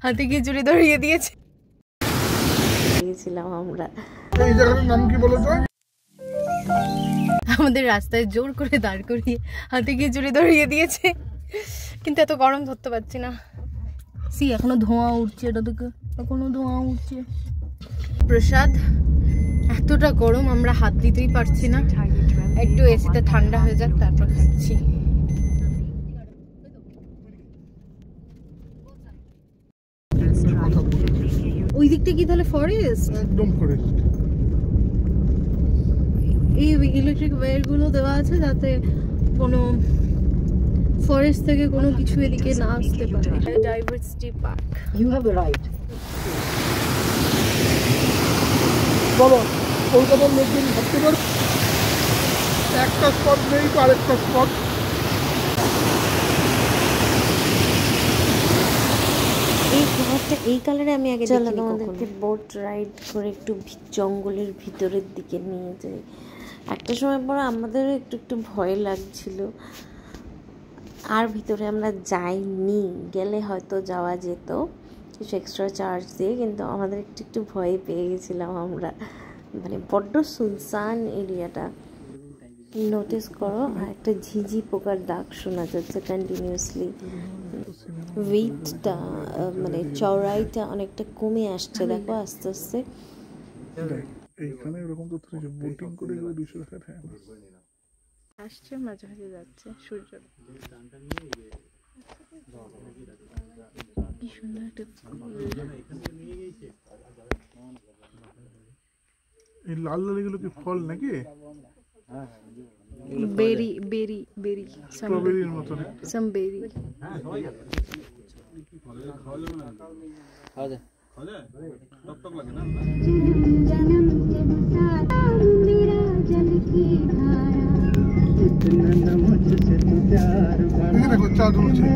হাতে খিচুড়ি ধরিয়ে দিয়েছে। আমরা এই জায়গাটার নাম কি বলো তো? আমাদের রাস্তায় জোর করে দাঁড় করিয়ে হাতে খিচুড়ি ধরিয়ে দিয়েছে, কিন্তু এত গরম ধরতে পারছি না। এখনো ধোঁয়া উঠছে, এটা থেকে এখনো ধোঁয়া উঠছে। প্রসাদ এতটা গরম আমরা হাত দিতেই পারছি না, একটু এসিতে ঠান্ডা হয়ে যাক তারপর খাচ্ছি। ওই দিকটা কি তাহলে ফরেস্ট? একদম ফরেস্ট। এই ইলেকট্রিক ওয়্যার গুলো দেওয়া আছে যাতে কোনো ফরেস্ট থেকে কোনো কিছু এদিকে না আসতে পারে। Diversity park. You have arrived. বলো কলকাতার লোকজন ভাবতে পারে একটা স্পট নেই তো আরেকটা স্পট। এই ঘরটা এই কালারে আমি আগে দেখিনি। আমাদেরকে বোট রাইড করে একটু জঙ্গলের ভিতরের দিকে নিয়ে যাই। একটা সময় পর আমাদেরও একটু একটু ভয় লাগছিল, আর ভিতরে আমরা যাইনি। গেলে হয়তো যাওয়া যেত কিছু এক্সট্রা চার্জ দিয়ে, কিন্তু আমাদের একটু একটু ভয় পেয়ে গেছিলাম আমরা। মানে বড্ড সুনসান এরিয়াটা। নোটিস করো আর একটা ঝিঝি পোকার ডাক শোনা যাচ্ছে কন্টিনিউয়াসলি। ওয়েটটা মানে চওড়াইটা অনেকটা কমে আসছে, দেখো আস্তে আস্তে। এইখানে এরকম তো বোটিং করে 200 টাকা দেয় আসছে, মাঝে মাঝে যাচ্ছে সূর্য। কি সুন্দর একটা এই লাল লাল এগুলো কি ফল নাকি? বেরি বেরি বেরি, স্ট্রবেরির মতো সাম বেরি। দেখো চা ঢুকছে।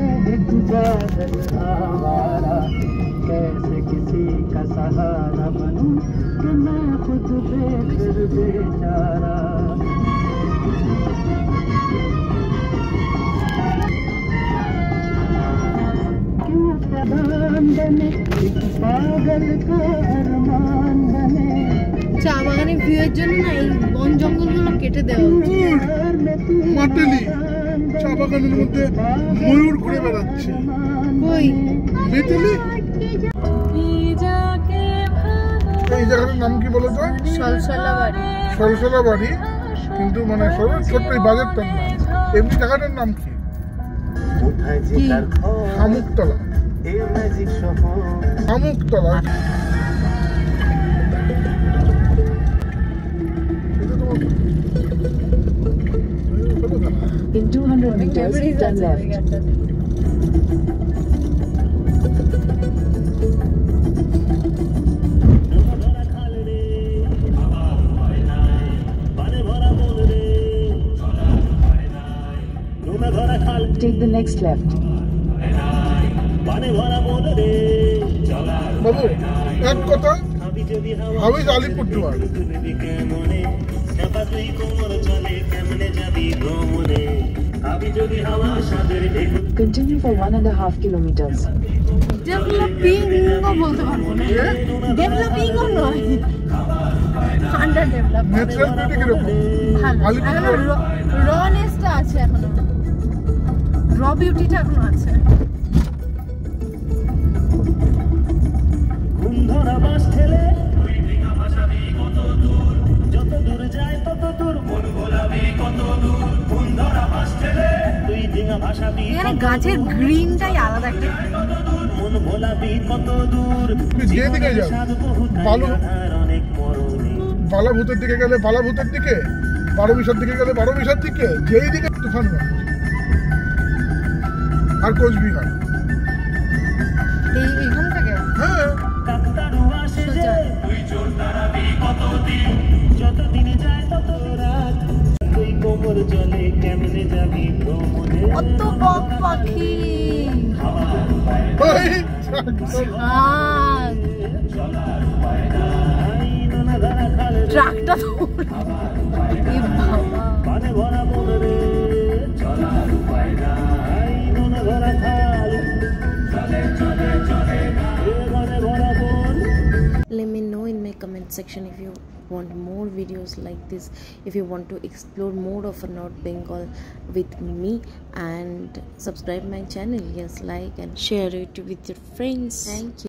कैसे किसी का सहारा बनूं कि मैं खुद बेघर बेचारा। क्यों प्रधान बने पागल का अरमान बने। চা বাগানের ভিউয়ের জন্য না এই বন জঙ্গলগুলো কেটে দেওয়া উচিত। মাটেলি চা বাগানের মধ্যে ময়ূর ঘুরে বেড়াচ্ছে। কই মেটেলি? এই জায়গাটার নাম কি বলো তো? সলসলা বাড়ি। সলসলা বাড়ি, কিন্তু মানে সবাই ছোট্ট এই বাজারটার নাম। এমনি জায়গাটার নাম কি? Shamuktala. Shamuktala. In 200 meters, turn left. Take the next left. বাবু এক কথা, house Alipurduar. Continue for 1.5 kilometers. Developing বলতে পারবো না, ডেভেলপিং ও নয়, আন্ডার ডেভেলপ। ন্যাচারাল বিউটি কিরকম? আলিপুরদুয়ার রনেসটা আছে এখনো, র বিউটিটা এখনো আছে। ধরা বাস ঠেলে যত দূর যায় তত দূর মন গোলাপি কত দূর। কোন ধরা বাস ঠেলে তুই ডিঙা ভাসাবি, এখানে গাছের গ্রিনটাই আলাদা একটা। মন গোলাপি কত দূর। যেদিকে যাও অনেক মরণে বালাভূতের দিকে গেলে বালাভূতের দিকে, বারোবিশার দিকে গেলে বারোবিশার দিকে, যেই দিকে তুফানগঞ্জ আর কোচবিহার। এইখান থেকে হ্যাঁ ডাক্তারু আসে যে তুই চোর তারাবি কতদিন। যতদিন যায় তত রাত তুই কোমর জলে কেমনে যাবি ভ্রমণে। কত বক পাখি। ওই ট্রাকটা তো পানে ভরা মন রে চলার উপায় নাই। নোনা ধরা খাল চলে চলে চলে comment section if you want more videos like this, if you want to explore more of North Bengal with me, and subscribe my channel. Yes, like and share it with your friends. Thank you.